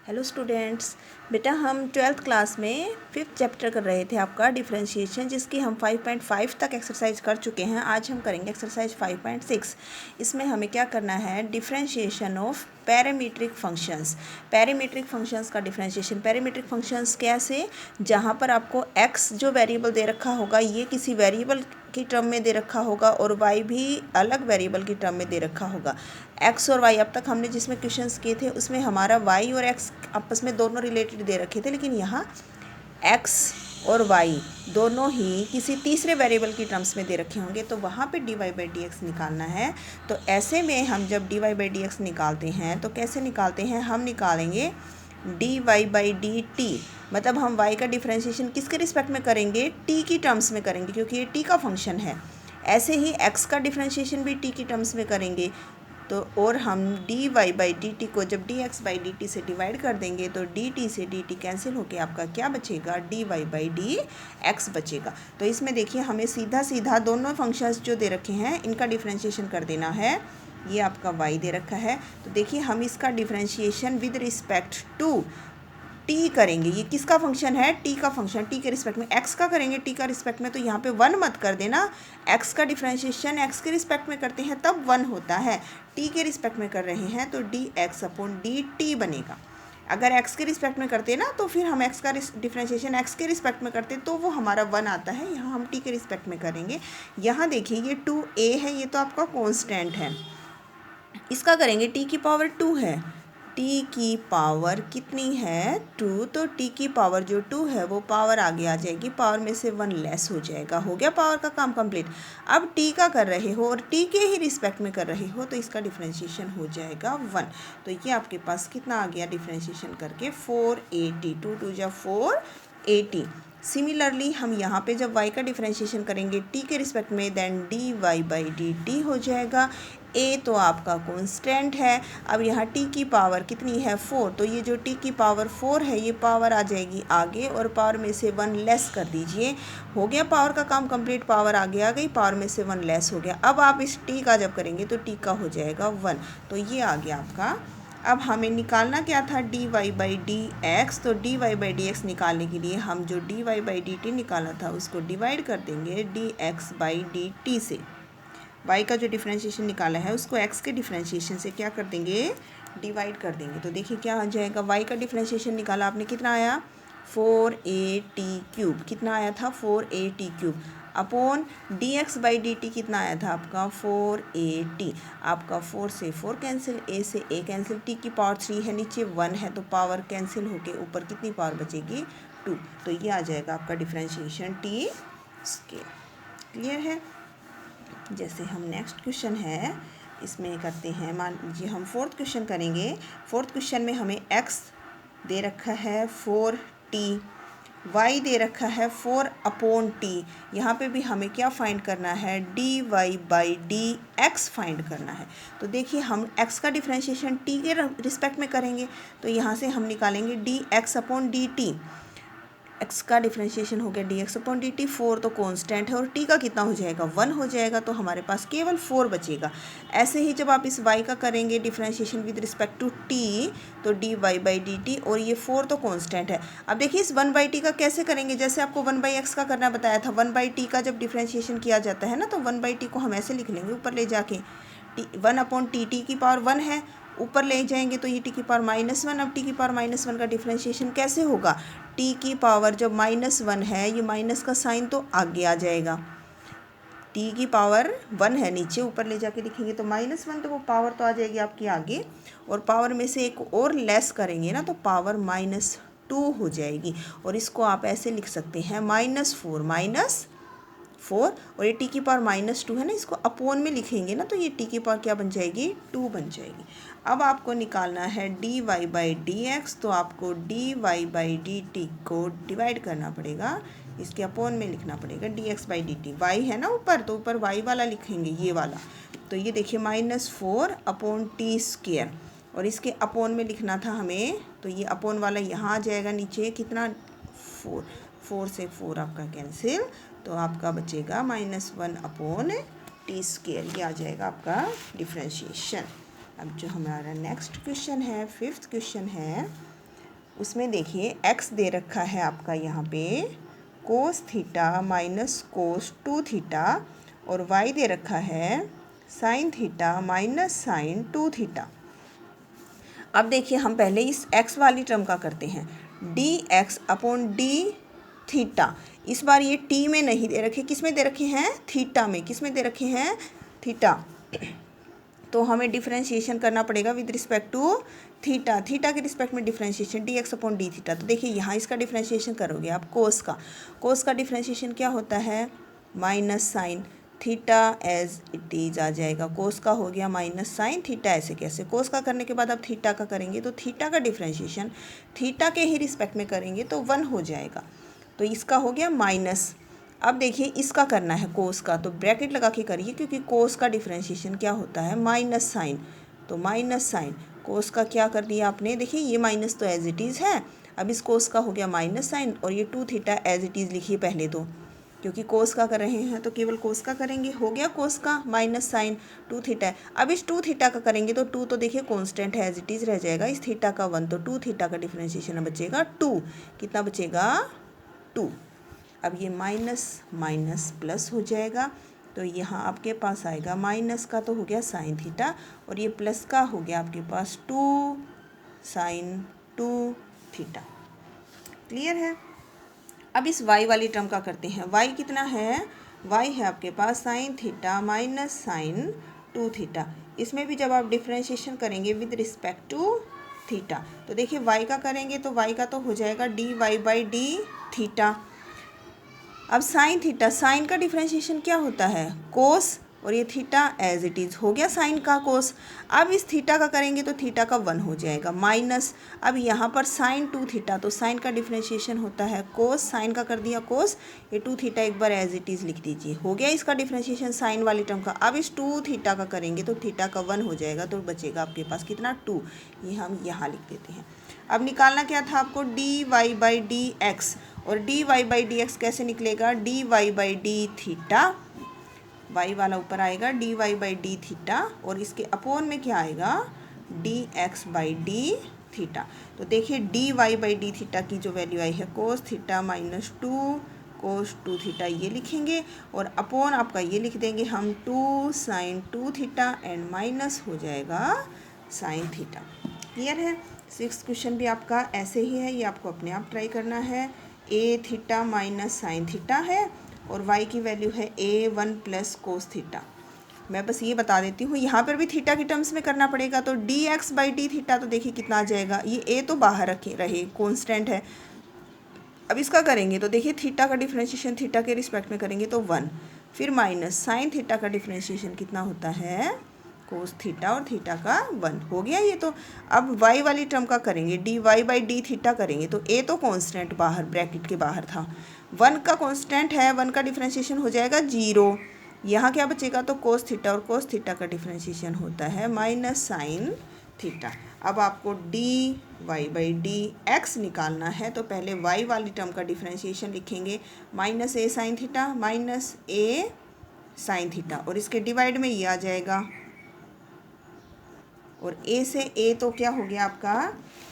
Hello students, बेटा हम twelfth class में फिफ्थ चैप्टर कर रहे थे आपका डिफरेंशिएशन, जिसकी हम 5.5 तक एक्सरसाइज कर चुके हैं। आज हम करेंगे एक्सरसाइज 5.6। इसमें हमें क्या करना है, differentiation of parametric functions. Parametric functions का डिफरेंशिएशन। पैरामीट्रिक फंक्शंस कैसे, जहाँ पर आपको x जो वेरिएबल दे रखा होगा ये किसी वेरिएबल की टर्म में दे रखा होगा और y भी अलग वेरिएबल की टर्म में दे रखा होगा। x और y अब तक हमने जिसमें क्वेश्चंस किए थे उसमें हमारा y और x आपस में दोनों रिलेटेड दे रखे थे, लेकिन यहाँ x और y दोनों ही किसी तीसरे वेरिएबल की टर्म्स में दे रखे होंगे, तो वहाँ पे dy बाई डी एक्स निकालना है। तो ऐसे में हम जब dy बाई डी एक्स निकालते हैं तो कैसे निकालते हैं, हम निकालेंगे dy बाई डी टी। मतलब हम y का डिफरेंशिएशन किसके रिस्पेक्ट में करेंगे, t की टर्म्स में करेंगे, क्योंकि ये t का फंक्शन है। ऐसे ही x का डिफरेंशिएशन भी t की टर्म्स में करेंगे। तो और हम dy बाई डी टी को जब dx बाई डी टी से डिवाइड कर देंगे तो dt से dt कैंसिल होके आपका क्या बचेगा, dy बाई डी एक्स बचेगा। तो इसमें देखिए हमें सीधा सीधा दोनों फंक्शंस जो दे रखे हैं इनका डिफरेंशिएशन कर देना है। ये आपका y दे रखा है, तो देखिए हम इसका differentiation with respect to t करेंगे। ये किसका फंक्शन है, टी का फंक्शन। टी के रिस्पेक्ट में एक्स का करेंगे, टी का रिस्पेक्ट में, तो यहाँ पे वन मत कर देना। एक्स का डिफरेंशिएशन एक्स के रिस्पेक्ट में करते हैं तब वन होता है, टी के रिस्पेक्ट में कर रहे हैं तो d x upon d T बनेगा। अगर एक्स के रिस्पेक्ट में करते ना तो फिर हम एक्स का डिफरेंशिएशन एक्स के रिस्पेक्ट में करते तो वो हमारा वन आता है। यहाँ हम टी के रिस्पेक्ट में करेंगे। यहाँ देखिए ये 2a है, ये तो आपका कॉन्स्टेंट है। इसका करेंगे टी की पावर 2 है, टी की पावर कितनी है 2, तो टी की पावर जो 2 है वो पावर आगे आ जाएगी, पावर में से 1 लेस हो जाएगा। हो गया पावर का काम कंप्लीट। अब टी का कर रहे हो और टी के ही रिस्पेक्ट में कर रहे हो तो इसका डिफरेंशिएशन हो जाएगा 1। तो ये आपके पास कितना आ गया डिफरेंशिएशन करके, 480। 2 2 जा 480। सिमिलरली हम यहाँ पे जब y का डिफरेंशिएशन करेंगे t के रिस्पेक्ट में, then dy by d t हो जाएगा। a तो आपका कांस्टेंट है। अब यहाँ t की पावर कितनी है 4, तो ये जो t की पावर 4 है ये पावर आ जाएगी आगे और पावर में से 1 लेस कर दीजिए। हो गया पावर का काम कंप्लीट, पावर आगे आ गई, पावर में से 1 लेस हो गया। अब आप इस t का जब करेंगे तो t का हो जाएगा 1। तो ये आ गया आपका। अब हमें निकालना क्या था, dy बाई डी एक्स। तो dy बाई डी एक्स निकालने के लिए हम जो dy बाई डी टी निकाला था उसको डिवाइड कर देंगे dx बाई डी टी से। y का जो डिफरेंशिएशन निकाला है उसको x के डिफरेंशिएशन से क्या कर देंगे, डिवाइड कर देंगे। तो देखिए क्या आ जाएगा, y का डिफरेंशिएशन निकाला आपने, कितना आया 4a⁻³ कितना आया था 4a⁻³ upon dx by d T कितना आया था आपका 4a t। आपका 4 से 4 कैंसिल, a से a कैंसिल, t की पावर 3 है, नीचे 1 है तो पावर कैंसिल होके ऊपर कितनी पावर बचेगी 2। तो ये आ जाएगा आपका डिफरेंशिएशन t स्केयर। क्लियर है। जैसे हम नेक्स्ट क्वेश्चन है इसमें करते हैं, मान लीजिए हम फोर्थ क्वेश्चन करेंगे। फोर्थ क्वेश्चन में हमें x दे रखा है 4t, y दे रखा है 4 अपॉन टी। यहाँ पे भी हमें क्या फाइंड करना है, dy by D x find करना है। तो देखिए हम x का डिफरेंशिएशन t के रिस्पेक्ट में करेंगे, तो यहाँ से हम निकालेंगे D x upon d T. x का डिफरेंशिएशन हो गया dx अपॉन डी टी, 4 तो कांस्टेंट है और t का कितना हो जाएगा 1 हो जाएगा, तो हमारे पास केवल 4 बचेगा। ऐसे ही जब आप इस y का करेंगे differentiation with respect to t, तो dy बाई डी टी, और ये 4 तो कांस्टेंट है। अब देखिए इस 1 बाई टी का कैसे करेंगे, जैसे आपको 1 बाई एक्स का करना बताया था। 1 बाई टी का जब डिफरेंशिएशन किया जाता है ना, तो 1 बाई टी को हम ऐसे लिख लेंगे ऊपर ले जाके, 1 अपॉन टी, टी की पावर 1 है, ऊपर ले जाएंगे तो ये टी की पावर -1। अब टी की पावर -1 का डिफरेंशिएशन कैसे होगा, टी की पावर जब -1 है, ये माइनस का साइन तो आगे आ जाएगा। टी की पावर 1 है नीचे, ऊपर ले जाके लिखेंगे तो -1, तो वो पावर तो आ जाएगी आपकी आगे, और पावर में से एक और लेस करेंगे ना तो पावर -2 हो जाएगी। और इसको आप ऐसे लिख सकते हैं -4, और ये टी की पावर -2 है ना, इसको अपोन में लिखेंगे ना तो ये टी की पावर क्या बन जाएगी 2 बन जाएगी। अब आपको निकालना है dy बाई डी एक्स, तो आपको dy बाई डी टी को डिवाइड करना पड़ेगा, इसके अपोन में लिखना पड़ेगा dx by d T. y है ना ऊपर, तो ऊपर y वाला लिखेंगे, ये वाला। तो ये देखिए -4 अपॉन टी स्क्वेयर, और इसके अपोन में लिखना था हमें, तो ये अपोन वाला यहाँ आ जाएगा नीचे, कितना 4 से 4 आपका कैंसिल, तो आपका बचेगा -1 अपॉन टी स्क्वेयर। ये आ जाएगा आपका डिफरेंशिएशन। अब जो हमारा नेक्स्ट क्वेश्चन है, फिफ्थ क्वेश्चन है, उसमें देखिए x दे रखा है आपका यहाँ पे cos theta minus cos 2 theta और y दे रखा है sine theta minus sine 2 theta. अब देखिए हम पहले इस x वाली टर्म का करते हैं, D x upon d theta. इस बार ये t में नहीं दे रखे, किस में दे रखे हैं, थीटा में। किस में दे रखे हैं, थीटा। तो हमें डिफरेंशिएशन करना पड़ेगा with respect to theta. Theta के रिस्पेक्ट में differentiation d x upon d theta. तो देखिए यहाँ इसका डिफरेंशिएशन करोगे आप कोस का डिफरेंशिएशन क्या होता है, minus sine theta as it is आ जाएगा। कोस का हो गया माइनस साइन थीटा, ऐसे कैसे। कोस का करने के बाद अब थीटा का करेंगे तो थीटा का डिफरेंशिएशन थीटा के ही रिस्पेक्ट में करेंगे तो 1 हो जाएगा। तो इसका हो गया माइनस। अब देखिए इसका करना है कोस का, तो ब्रैकेट लगा के करिए क्योंकि कोस का डिफरेंशिएशन क्या होता है, माइनस साइन। तो माइनस साइन कोस का क्या कर दिया आपने, देखिए ये माइनस तो एज इट इज़ है। अब इस कोस का हो गया माइनस साइन और ये 2 थीटा एज इट इज़ लिखिए पहले तो, क्योंकि कोस का कर रहे हैं तो केवल कोस का करेंगे। हो गया कोस का माइनस साइन 2 थीटा है। अब इस 2 थीटा का करेंगे तो 2 तो देखिए कांस्टेंट है, एज इट इज़ रह जाएगा। इस थीटा का 1 तो 2 थीटा का डिफरेंशिएशन बचेगा 2। कितना बचेगा, 2। अब ये माइनस माइनस प्लस हो जाएगा तो यहाँ आपके पास आएगा माइनस का तो हो गया साइन थीटा और ये प्लस का हो गया आपके पास 2 साइन 2 थीटा। क्लियर है। अब इस y वाली टर्म का करते हैं। y कितना है, y है आपके पास sine theta minus sine 2 theta. इसमें भी जब आप डिफरेंशिएशन करेंगे विद रिस्पेक्ट टू थीटा तो देखिए y का करेंगे तो y का तो हो जाएगा d Y by D theta. अब साइन थीटा, साइन का डिफरेंशिएशन क्या होता है, कोस, और ये थीटा एज इट इज़ हो गया साइन का कोस। अब इस थीटा का करेंगे तो थीटा का 1 हो जाएगा माइनस। अब यहाँ पर साइन 2 थीटा, तो साइन का डिफरेंशिएशन होता है कोस, साइन का कर दिया कोस, ये 2 थीटा एक बार एज इट इज़ लिख दीजिए। हो गया इसका डिफरेंशिएशन साइन वाली टर्म का। अब इस 2 थीटा का करेंगे तो थीटा का 1 हो जाएगा तो बचेगा आपके पास कितना, 2। ये हम यहाँ लिख देते हैं। अब निकालना क्या था आपको, D Y by D X, और D Y by D X कैसे निकलेगा, D Y by D theta, Y वाला ऊपर आएगा D Y by D theta और इसके अपोन में क्या आएगा, D X by D theta. तो देखिए D Y by D theta की जो वैल्यू आई है cos theta minus 2 cos 2 theta ये लिखेंगे और अपोन आपका ये लिख देंगे हम 2 साइन 2 थीटा एंड माइनस हो जाएगा साइन थीटा। क्लियर है। 6th क्वेश्चन भी आपका ऐसे ही है, ये आपको अपने आप ट्राई करना है। ए थीटा माइनस साइन थीटा है और वाई की वैल्यू है A1 प्लस कोस थीटा। मैं बस ये बता देती हूँ, यहाँ पर भी थीटा की टर्म्स में करना पड़ेगा। तो d X by D theta तो देखिए कितना आ जाएगा, ये ए तो बाहर रहे कॉन्स्टेंट है। अब इसका करेंगे तो देखिए थीटा का डिफरेंशिएशन थीटा के रिस्पेक्ट में करेंगे तो 1, फिर माइनस साइन थीटा का डिफरेंशिएशन कितना होता है, कोस थीटा और थीटा का 1 हो गया ये तो। अब y वाली टर्म का करेंगे, d Y by D theta करेंगे तो a तो कांस्टेंट बाहर ब्रैकेट के बाहर था, 1 का कांस्टेंट है, 1 का डिफरेंशिएशन हो जाएगा 0। यहाँ क्या बचेगा, तो कोस थीटा, और कोस थीटा का डिफरेंशिएशन होता है माइनस साइन थीटा। अब आपको D Y by D x निकालना है तो पहले y वाली टर्म का डिफरेंशिएशन लिखेंगे, माइनस ए साइन थीटा माइनस ए साइन थीटा और इसके डिवाइड में ये आ जाएगा और a से a तो क्या हो गया आपका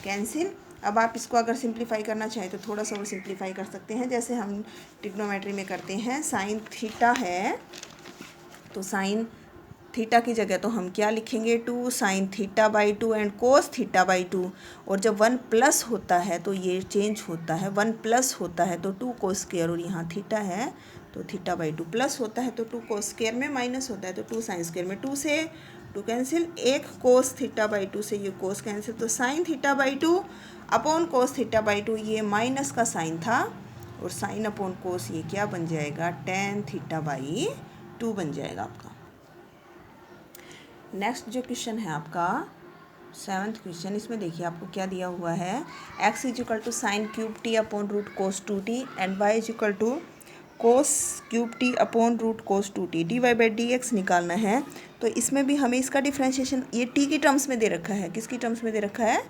कैंसिल। अब आप इसको अगर सिंप्लीफाई करना चाहें तो थोड़ा सा और सिंप्लीफाई कर सकते हैं, जैसे हम ट्रिग्नोमेट्री में करते हैं। साइन थीटा है तो साइन थीटा की जगह तो हम क्या लिखेंगे, 2 sine theta by 2 and cos theta by 2। और जब 1 प्लस होता है तो ये चेंज होता है, 1 प्लस होता है तो 2 कोस स्क्वायर, और यहाँ थीटा है तो थीटा बाई 2 प्लस होता है तो 2 कोस स्क्वायर में माइनस होता है तो 2 साइन स्क्वायर में, 2 से 2 कैंसिल, एक कोस थीटा बाई 2 से ये कोस कैंसिल, तो sine theta by 2 upon cos theta by 2, ये माइनस का साइन था और साइन अपॉन कोस ये क्या बन जाएगा, टेन थीटा बाई 2 बन जाएगा आपका। नेक्स्ट जो क्वेश्चन है आपका 7th क्वेश्चन, इसमें देखिए आपको क्या दिया हुआ है, x is equal to sine cube T upon root cos 2t and y is equal to cos cube T upon root cos 2t, d Y by D x निकालना है। तो इसमें भी हमें इसका डिफरेंशिएशन ये t की टर्म्स में दे रखा है, किसकी टर्म्स में दे रखा है,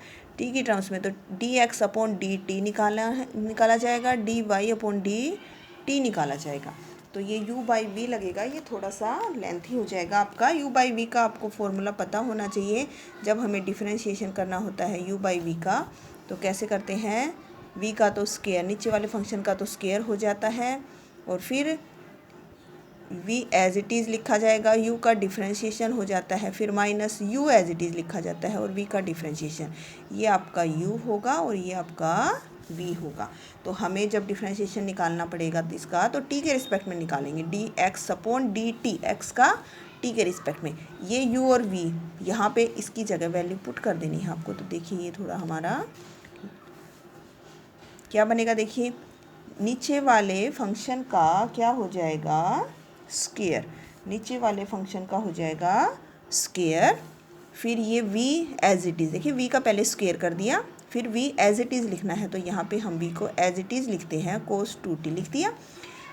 t की टर्म्स में, तो d x upon d t निकाला जाएगा, d y upon d t निकाला जाएगा। तो ये u बाई वी लगेगा, ये थोड़ा सा लेंथी हो जाएगा आपका। u बाई वी का आपको फॉर्मूला पता होना चाहिए जब हमें डिफरेंशिएशन करना होता है u बाई वी का। तो कैसे करते हैं, v का तो स्क्वायर, नीचे वाले फंक्शन का तो स्क्वायर हो जाता है, और फिर v एज इट इज़ लिखा जाएगा, u का डिफ्रेंशिएशन हो जाता है, फिर minus u as it is लिखा जाता है, और v का डिफ्रेंशिएशन, ये आपका u होगा और ये आपका v होगा। तो हमें जब डिफ्रेंशिएशन निकालना पड़ेगा तो इसका तो t के रिस्पेक्ट में निकालेंगे, dx अपॉन dt, x का t के रिस्पेक्ट में, ये u और v यहाँ पे इसकी जगह वैल्यू पुट कर देनी है आपको। तो देखिए ये थोड़ा हमारा क्या बनेगा, देखिए नीचे वाले फंक्शन का क्या हो जाएगा, स्क्वायर, नीचे वाले फंक्शन का हो जाएगा स्क्वायर, फिर ये v एज इट इज़, देखिए v का पहले स्क्वायर कर दिया, फिर v एज इट इज़ लिखना है, तो यहाँ पे हम v को एज इट इज़ लिखते हैं, cos 2t लिख दिया।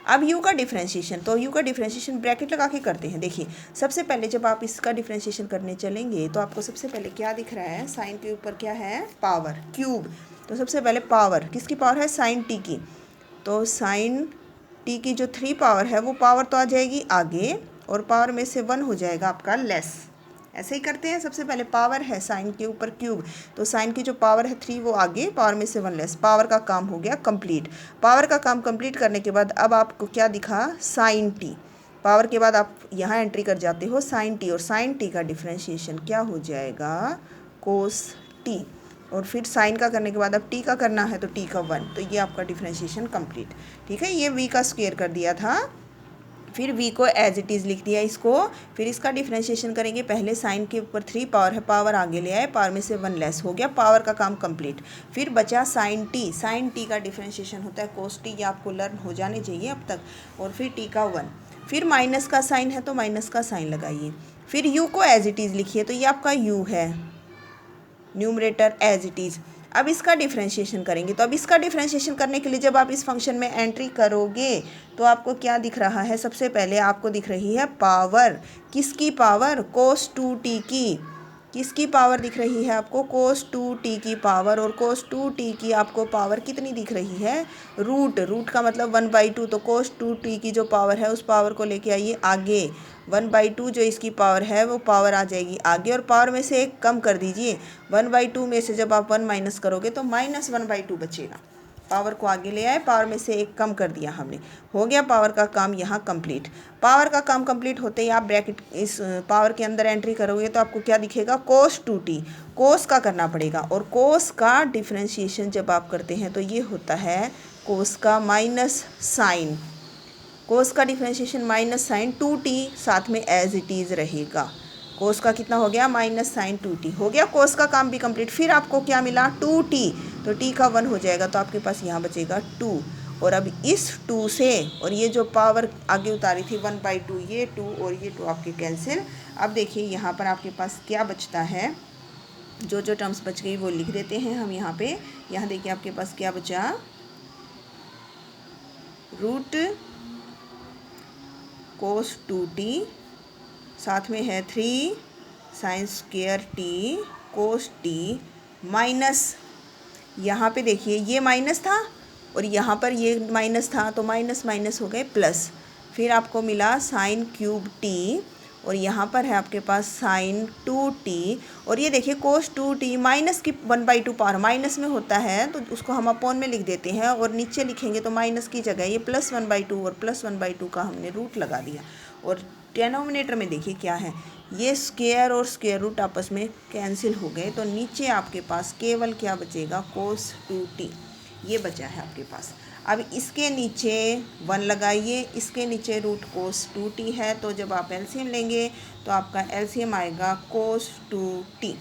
अब u का डिफ्रेंशिएशन, तो u का डिफ्रेंशिएशन ब्रैकेट लगा के करते हैं। देखिए सबसे पहले जब आप इसका डिफ्रेंशिएशन करने चलेंगे तो आपको सबसे पहले क्या दिख रहा है, साइन के ऊपर क्या है, पावर, क्यूब, तो सबसे पहले पावर, किसकी पावर है, साइन t की, तो साइन t की जो 3 पावर है वो पावर तो आ जाएगी आगे, और पावर में से 1 हो जाएगा आपका लेस। ऐसे ही करते हैं, सबसे पहले पावर है साइन के ऊपर क्यूब, तो साइन की जो पावर है 3 वो आगे, पावर में से 1 लेस, पावर का काम हो गया कंप्लीट। पावर का काम कंप्लीट करने के बाद अब आपको क्या दिखा, साइन टी, पावर के बाद आप यहाँ एंट्री कर जाते हो साइन टी, और साइन टी का डिफ्रेंशिएशन क्या हो जाएगा, कोस टी, और फिर साइन का करने के बाद अब टी का करना है तो टी का 1, तो ये आपका डिफ्रेंशिएशन कंप्लीट। ठीक है, ये v का स्क्वायर कर दिया था, फिर v को एज इट इज़ लिख दिया इसको, फिर इसका डिफ्रेंशिएशन करेंगे, पहले साइन के ऊपर 3 पावर है, पावर आगे ले आए, पावर में से 1 लेस हो गया, पावर का काम कंप्लीट। फिर बचा साइन टी, साइन टी का डिफ्रेंशिएशन होता है कोस टी, ये आपको लर्न हो जाने चाहिए अब तक, और फिर टी का 1, फिर माइनस का साइन है तो माइनस का साइन लगाइए, फिर u को एज इट इज़ लिखिए, तो ये आपका u है, न्यूमरेटर एज इट इज़। अब इसका डिफ्रेंशिएशन करेंगे, तो अब इसका डिफ्रेंशिएशन करने के लिए जब आप इस फंक्शन में एंट्री करोगे तो आपको क्या दिख रहा है, सबसे पहले आपको दिख रही है पावर, किसकी पावर, कोस 2t की, किसकी पावर दिख रही है आपको, कोस 2t की पावर, और कोस 2t की आपको पावर कितनी दिख रही है, रूट, रूट का मतलब 1/2, तो कोस 2t की जो पावर है उस पावर को लेके आइए आगे, 1/2 जो इसकी पावर है वो पावर आ जाएगी आगे, और पावर में से 1 कम कर दीजिए, 1/2 में से जब आप 1 माइनस करोगे तो -1/2 बचेगा, पावर को आगे ले आए, पावर में से 1 कम कर दिया हमने, हो गया पावर का काम यहाँ कंप्लीट। पावर का काम कंप्लीट होते ही आप ब्रैकेट इस पावर के अंदर एंट्री करोगे तो आपको क्या दिखेगा, कोस 2t, कोस का करना पड़ेगा, और कोस का डिफ्रेंशिएशन जब आप करते हैं तो ये होता है कोस का माइनस साइन, कोस का डिफ्रेंशिएशन माइनस साइन 2t, साथ में एज इट इज़ रहेगा, कोस का कितना हो गया, माइनस साइन 2t हो गया, कोस का काम भी कंप्लीट। फिर आपको क्या मिला, 2t, तो t का 1 हो जाएगा, तो आपके पास यहाँ बचेगा 2, और अब इस 2 से, और ये जो पावर आगे उतारी थी 1/2, ये 2 और ये 2 आपके कैंसिल। अब देखिए यहाँ पर आपके पास क्या बचता है, जो जो टर्म्स बच गई वो लिख देते हैं हम यहाँ पे। यहाँ देखिए आपके पास क्या बचा, रूट कोस 2t, साथ में है 3 sine square t cos T, minus, यहाँ पे देखिए ये माइनस था और यहाँ पर ये माइनस था, तो माइनस माइनस हो गए प्लस, फिर आपको मिला साइन क्यूब टी, और यहाँ पर है आपके पास साइन 2t, और ये देखिए कोस 2t, माइनस की 1/2 पावर माइनस में होता है तो उसको हम अपॉन में लिख देते हैं, और नीचे लिखेंगे तो माइनस की जगह ये प्लस 1/2, और प्लस 1/2 का हमने रूट लगा दिया, और डिनोमिनेटर में देखिए क्या है, ये स्क्वायर और स्क्वायर रूट आपस में कैंसिल हो गए, तो नीचे आपके पास केवल क्या बचेगा, कोस 2t, ये बचा है आपके पास। अब इसके नीचे 1 लगाइए, इसके नीचे रूट कोस 2t है, तो जब आप एलसीएम लेंगे तो आपका एलसीएम आएगा कोस 2t,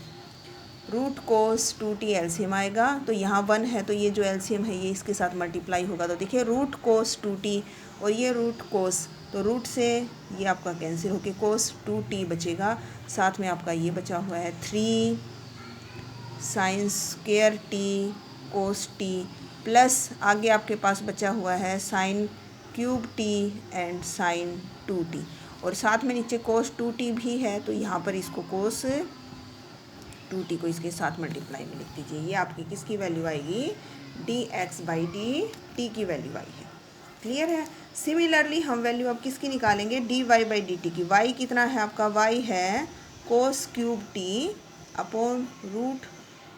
root cos 2t LCM आएगा, तो यहाँ 1 है तो ये जो एलसीएम है ये इसके साथ मल्टीप्लाई होगा, तो देखिए रूट कोस 2t और ये रूट कोस, तो रूट से ये आपका कैंसिल होके कोस 2t बचेगा, साथ में आपका ये बचा हुआ है 3 sine square t cos t, plus आगे आपके पास बचा हुआ है sine cube t and sine 2t, और साथ में नीचे कोस 2t भी है, तो यहाँ पर इसको कोस 2t को इसके साथ मल्टीप्लाई में लिख दीजिए, ये आपकी किसकी वैल्यू आएगी, dx/dt की वैल्यू आई है। क्लियर है। सिमिलरली हम वैल्यू अब किसकी निकालेंगे, dy/dt की। y कितना है आपका, y है cos cube T upon root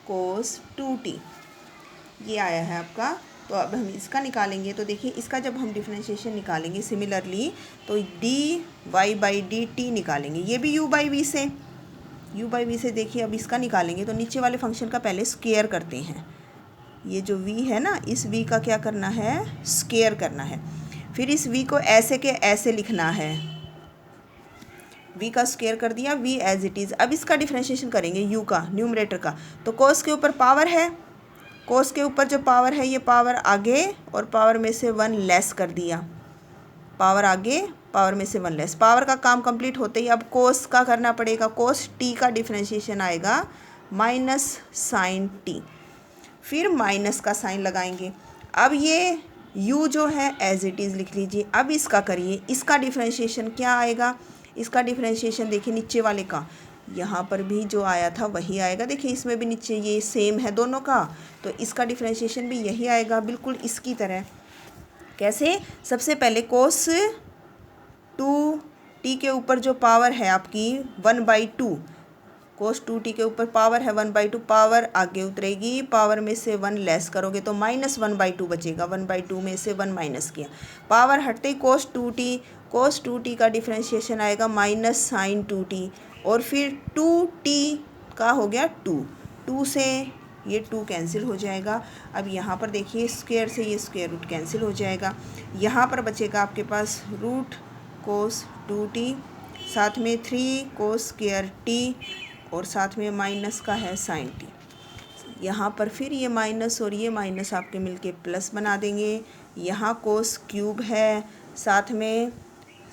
cos 2t, ये आया है आपका। तो अब हम इसका निकालेंगे, तो देखिए इसका जब हम डिफरेंशिएशन निकालेंगे सिमिलरली तो d Y by d t निकालेंगे, ये भी यू बाई वी से देखिए अब इसका निकालेंगे। तो नीचे वाले फंक्शन का पहले स्क्वायर करते हैं, ये जो v है ना, इस v का क्या करना है, स्क्वायर करना है। फिर इस v को ऐसे के ऐसे लिखना है, v का स्क्वायर कर दिया, v एज इट इज़। अब इसका डिफरेंशिएशन करेंगे u का, न्यूमरेटर का। तो कोस के ऊपर पावर है, कोस के ऊपर जो पावर है ये पावर आगे और पावर में से 1 लेस कर दिया, पावर आगे पावर में से 1 लेस। पावर का काम कंप्लीट होते ही अब कोस का करना पड़ेगा। कोस t का डिफरेंशिएशन आएगा माइनस साइन t, फिर माइनस का साइन लगाएंगे। अब ये u जो है एज इट इज़ लिख लीजिए। अब इसका करिए, इसका डिफरेंशिएशन क्या आएगा, इसका डिफरेंशिएशन देखिए नीचे वाले का, यहाँ पर भी जो आया था वही आएगा। देखिए इसमें भी नीचे ये सेम है दोनों का, तो इसका डिफरेंशिएशन भी यही आएगा बिल्कुल इसकी तरह। कैसे, सबसे पहले कोस 2t के ऊपर जो पावर है आपकी 1/2, कोस 2t के ऊपर पावर है 1/2, पावर आगे उतरेगी, पावर में से 1 लेस करोगे तो -1/2 बचेगा, 1/2 में से 1 माइनस किया, पावर हटते ही कोस 2t का डिफरेंशिएशन आएगा माइनस साइन 2t, और फिर 2t का हो गया 2 से ये 2 कैंसिल हो जाएगा। अब यहाँ पर देखिए स्क्वायर से ये स्क्वायर रूट कैंसिल हो जाएगा, यहाँ पर बचेगा आपके पास रूट कोस 2t, साथ में 3 कोस स्क्वायर t, और साथ में माइनस का है साइन t। यहाँ पर फिर ये माइनस और ये माइनस आपके मिलके प्लस बना देंगे। यहाँ कोस क्यूब है, साथ में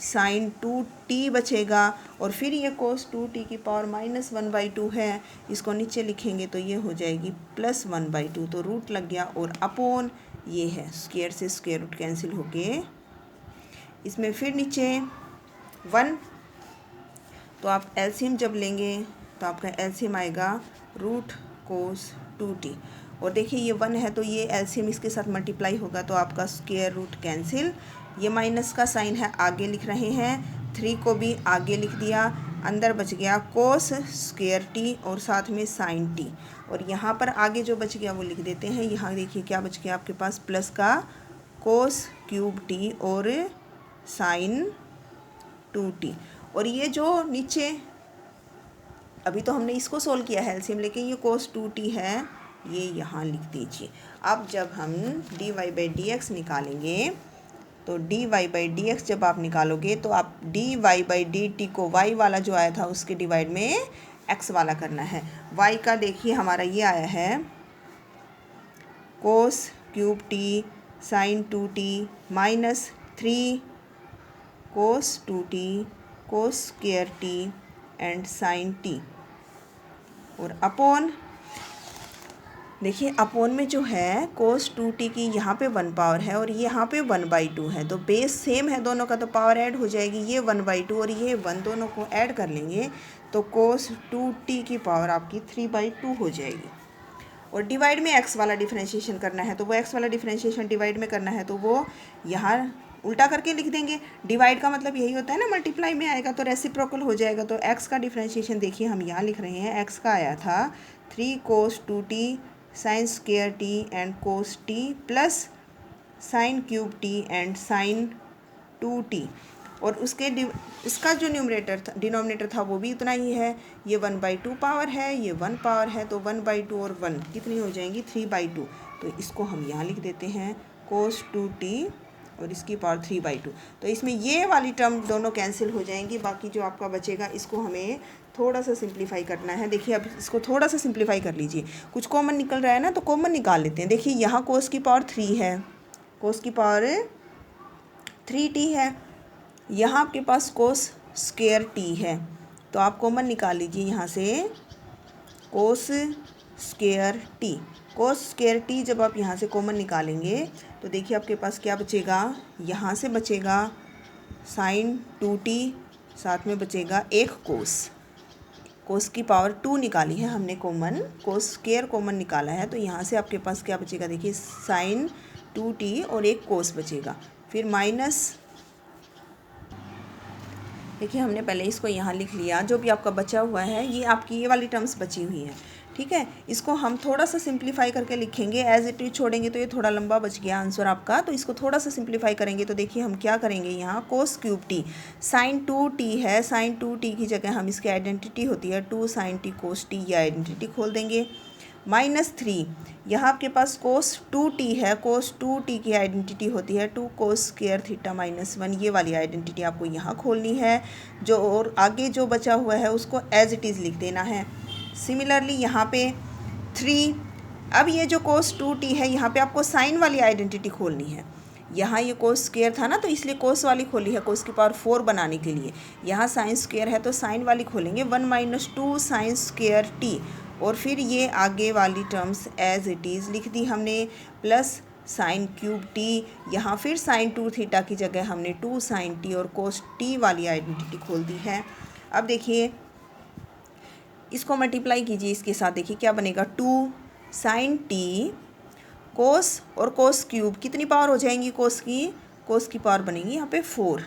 साइन 2t बचेगा, और फिर ये कोस 2t की पावर -1/2 है, इसको नीचे लिखेंगे तो ये हो जाएगी +1/2, तो रूट लग गया, और अपोन ये है स्क्वायर से स्क्वायर रूट कैंसिल होके इसमें फिर नीचे 1, तो आप एलसीएम जब लेंगे तो आपका एलसीएम आएगा रूट कोस 2t, और देखिए ये 1 है तो ये एलसीएम इसके साथ मल्टीप्लाई होगा तो आपका स्क्वायर रूट कैंसिल। ये माइनस का साइन है आगे लिख रहे हैं, 3 को भी आगे लिख दिया, अंदर बच गया कोस स्क्वायर t और साथ में साइन t, और यहाँ पर आगे जो बच गया वो लिख देते हैं। यहाँ देखिए क्या बच गया आपके पास, प्लस का कोस क्यूब t और साइन 2t, और ये जो नीचे अभी तो हमने इसको सोल्व किया है एलसीएम, लेकिन ये कोस 2t है ये यहाँ लिख दीजिए। अब जब हम dy बाई dx निकालेंगे तो dy बाई dx जब आप निकालोगे तो आप dy बाई dt को y वाला जो आया था उसके डिवाइड में x वाला करना है। y का देखिए हमारा ये आया है cos cube t sine 2t minus 3 cos 2t cos square t and sine t, और अपोन देखिए अपोन में जो है कोस 2t की यहाँ पे 1 पावर है और यहाँ पे 1/2 है, तो बेस सेम है दोनों का तो पावर ऐड हो जाएगी, ये 1/2 और ये 1 दोनों को ऐड कर लेंगे तो कोस 2t की पावर आपकी 3/2 हो जाएगी। और डिवाइड में x वाला डिफरेंशिएशन करना है तो वो x वाला डिफरेंशिएशन डिवाइड में करना है तो वो यहाँ उल्टा करके लिख देंगे। डिवाइड का मतलब यही होता है ना, मल्टीप्लाई में आएगा तो रेसिप्रोकल हो जाएगा। तो x का डिफरेंशिएशन देखिए हम यहाँ लिख रहे हैं, x का आया था 3 cos 2t sine square t and cos t plus sine cube t and sine 2t, और इसका जो न्यूमरेटर था डिनोमिनेटर था वो भी उतना ही है, ये 1/2 पावर है, ये 1 पावर है, तो 1/2 और 1 कितनी हो जाएंगी 3/2, तो इसको हम यहाँ लिख देते हैं कोस 2t और इसकी पावर 3/2। तो इसमें ये वाली टर्म दोनों कैंसिल हो जाएंगी, बाकी जो आपका बचेगा इसको हमें थोड़ा सा सिंप्लीफाई करना है। देखिए अब इसको थोड़ा सा सिंप्लीफाई कर लीजिए, कुछ कॉमन निकल रहा है ना तो कॉमन निकाल लेते हैं। देखिए यहाँ कोस की पावर 3 है, कोस की पावर 3t है, यहाँ आपके पास कोस स्क्वायर t है, तो आप कॉमन निकाल लीजिए यहाँ से कोस स्क्वायर t। कोस स्क्वायर t जब आप यहाँ से कॉमन निकालेंगे तो देखिए आपके पास क्या बचेगा, यहाँ से बचेगा साइन 2t, साथ में बचेगा एक कोस की पावर 2 निकाली है हमने कॉमन, कोस स्क्वायर कॉमन निकाला है, तो यहाँ से आपके पास क्या बचेगा, देखिए साइन 2t और एक कोस बचेगा, फिर माइनस, देखिए हमने पहले इसको यहाँ लिख लिया, जो भी आपका बचा हुआ है ये आपकी ये वाली टर्म्स बची हुई है, ठीक है। इसको हम थोड़ा सा सिंप्लीफाई करके लिखेंगे, एज इट इज छोड़ेंगे तो ये थोड़ा लंबा बच गया आंसर आपका। तो इसको थोड़ा सा सिंप्लीफाई करेंगे तो देखिए हम क्या करेंगे, यहाँ कोस क्यूब टी साइन 2t है, साइन 2t की जगह हम इसकी आइडेंटिटी होती है 2 साइन टी कोस टी, ये आइडेंटिटी खोल देंगे। -3 यहाँ आपके पास कोस 2t है, कोस 2t की आइडेंटिटी होती है 2 कोस स्क्वायर थीटा -1, ये वाली आइडेंटिटी आपको यहाँ खोलनी है। जो और आगे जो बचा हुआ है उसको एज इट इज़ लिख देना है। सिमिलरली यहाँ पे 3, अब ये जो कोस 2t है यहाँ पे आपको साइन वाली आइडेंटिटी खोलनी है। यहाँ ये कोस स्क्वायर था ना, तो इसलिए कोस वाली खोली है कोस की पावर 4 बनाने के लिए। यहाँ साइन स्क्वायर है तो साइन वाली खोलेंगे 1 - 2 साइन स्क्वायर टी, और फिर ये आगे वाली टर्म्स एज इट इज़ लिख दी हमने, प्लस साइन क्यूब टी, यहाँ फिर साइन 2 थीटा की जगह हमने 2 साइन टी और कोस टी वाली आइडेंटिटी खोल दी है। अब देखिए इसको मल्टीप्लाई कीजिए इसके साथ, देखिए क्या बनेगा, 2 साइन टी कोस और कोस क्यूब कितनी पावर हो जाएंगी कोस की पावर बनेगी यहाँ पे 4।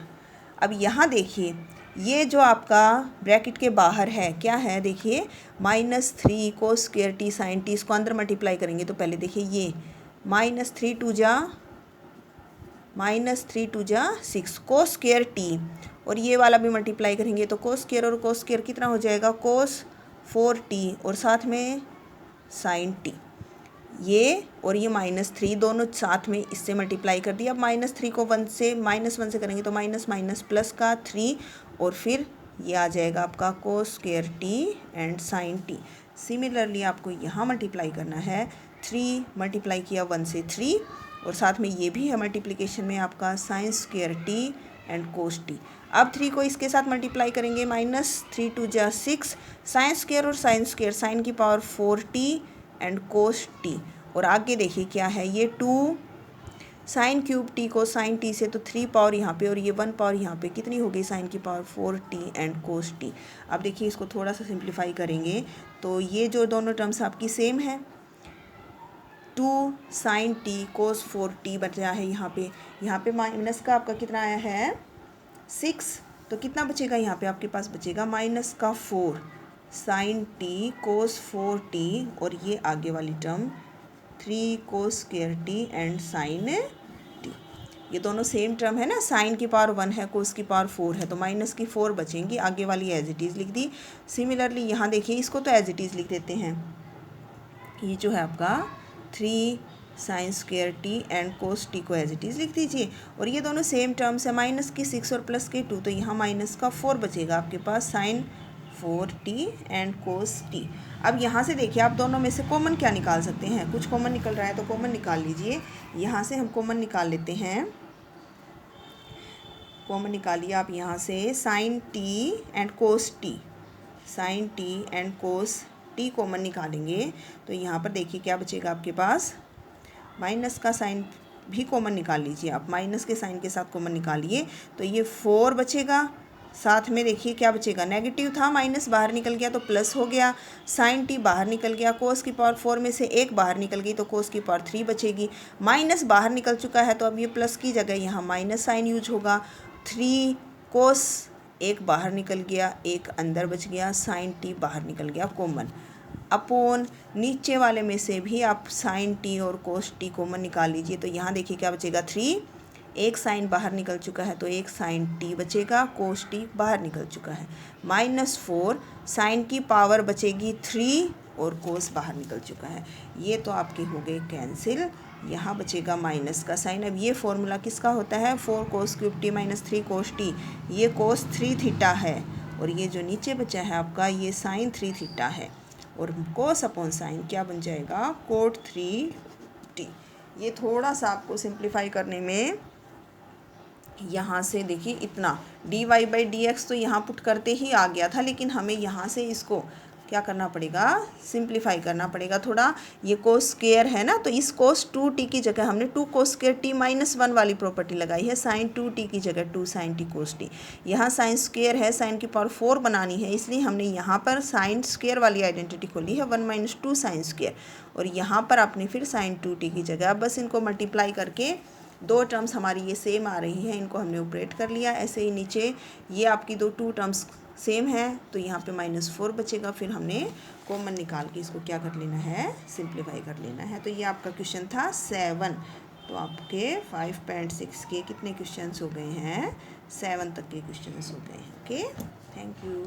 अब यहाँ देखिए ये जो आपका ब्रैकेट के बाहर है क्या है, देखिए -3 cos square t sine t, इसको अंदर मल्टीप्लाई करेंगे तो पहले देखिए ये -3 टू जा 6 कोस स्क्वायर टी, और ये वाला भी मल्टीप्लाई करेंगे तो कोस स्क्वायर और कोस स्क्वायर कितना हो जाएगा, कोस 4t और साथ में साइन टी, ये और ये -3 दोनों साथ में इससे मल्टीप्लाई कर दिया। अब -3 को -1 से करेंगे तो माइनस माइनस प्लस का 3, और फिर ये आ जाएगा आपका cos square t and sine t. Similarly आपको यहाँ मल्टीप्लाई करना है, 3 मल्टीप्लाई किया 1 से 3, और साथ में ये भी है मल्टीप्लिकेशन में आपका sign square t and cos t. अब 3 को इसके साथ मल्टीप्लाई करेंगे, -3 टू जा 6 साइन स्क्वायर और साइन स्क्वायर, साइन की power 4t and cos T, और आगे देखिए क्या है, ये 2 साइन क्यूब टी को साइन टी से, तो 3 पावर यहाँ पे और ये 1 पावर यहाँ पे, कितनी हो गई साइन की power 4t and cos t. अब देखिए इसको थोड़ा सा सिंप्लीफाई करेंगे तो ये जो दोनों टर्म्स आपकी सेम है, 2 साइन टी कोस 4t बचा है यहाँ पे माइनस का आपका कितना आया है 6, तो कितना बचेगा यहाँ पे आपके पास बचेगा -4 साइन टी कोस 4t, और ये आगे वाली term 3 cos square t and sine t, ये दोनों सेम टर्म है ना, साइन की पावर 1 है कोस की पावर 4 है, तो माइनस की 4 बचेंगी, आगे वाली एज इट इज़ लिख दी। सिमिलरली यहाँ देखिए इसको तो एज इट इज़ लिख देते हैं, ये जो है आपका 3 sine square t and cos T को एज इट इज़ लिख दीजिए, और ये दोनों सेम टर्म्स है, माइनस की 6 और प्लस के 2, तो यहाँ माइनस का 4 बचेगा आपके पास, sine 4t and cos t. अब यहाँ से देखिए आप दोनों में से कॉमन क्या निकाल सकते हैं, कुछ कॉमन निकल रहा है तो कॉमन निकाल लीजिए। यहाँ से हम कॉमन निकाल लेते हैं, कॉमन निकालिए आप यहाँ से, sine t and cos t, sine t and cos t common निकालेंगे तो यहाँ पर देखिए क्या बचेगा आपके पास, माइनस का साइन भी कॉमन निकाल लीजिए आप, माइनस के साइन के साथ कॉमन निकालिए तो ये 4 बचेगा, साथ में देखिए क्या बचेगा, नेगेटिव था माइनस बाहर निकल गया तो प्लस हो gया, साइन टी बाहर निकल गया, कोस की पावर 4 में से 1 बाहर निकल गई तो कोस की पावर 3 बचेगी, माइनस बाहर निकल चुका है तो अब ये प्लस की जगह यहाँ माइनस साइन यूज होगा, 3 कोस 1 बाहर निकल गया, 1 अंदर बच गया, साइन टी बाहर निकल गया कॉमन, अपोन नीचे वाले में से भी आप साइन टी और कोस टी कॉमन निकाल लीजिए तो यहाँ देखिए क्या बचेगा, 3, 1 साइन बाहर निकल चुका है तो 1 साइन टी बचेगा, कोस टी बाहर निकल चुका है, -4 साइन की पावर बचेगी 3 और कोस बाहर निकल चुका है, ये तो आपके हो गए कैंसिल, यहाँ बचेगा माइनस का साइन। अब ये फॉर्मूला किसका होता है, 4 कोस क्यूब टी -3 कोस टी, ये कोस 3 थीटा है, और ये जो नीचे बचा है आपका ये साइन 3 थीटा है, और कोस अपॉन साइन क्या बन जाएगा, कोट 3t। ये थोड़ा सा आपको सिंप्लीफाई करने में यहाँ से देखिए इतना dy/dx तो यहाँ पुट करते ही आ गया था, लेकिन हमें यहाँ से इसको क्या करना पड़ेगा, सिंप्लीफाई करना पड़ेगा थोड़ा। ये कोस स्क्वायर है ना, तो इस कोस 2t की जगह हमने 2 कोस स्क्वायर t -1 वाली प्रॉपर्टी लगाई है, साइन 2t की जगह 2 साइन t कोस t। यहाँ साइन स्क्वायर है, साइन की पावर 4 बनानी है, इसलिए हमने यहाँ पर साइन स्क्वायर वाली आइडेंटिटी को ली है 1 - 2 साइन स्क्वायर, और यहाँ पर आपने फिर साइन 2t की जगह बस इनको मल्टीप्लाई करके 2 टर्म्स हमारी ये सेम आ रही हैं, इनको हमने ऑपरेट कर लिया। ऐसे ही नीचे ये आपकी 2 टर्म्स सेम है तो यहाँ पे -4 बचेगा। फिर हमने कॉमन निकाल के इसको क्या कर लेना है, सिंप्लीफाई कर लेना है। तो ये आपका क्वेश्चन था 7। तो आपके 5.6 के कितने क्वेश्चंस हो गए हैं, 7 तक के क्वेश्चंस हो गए हैं। Okay, thank you.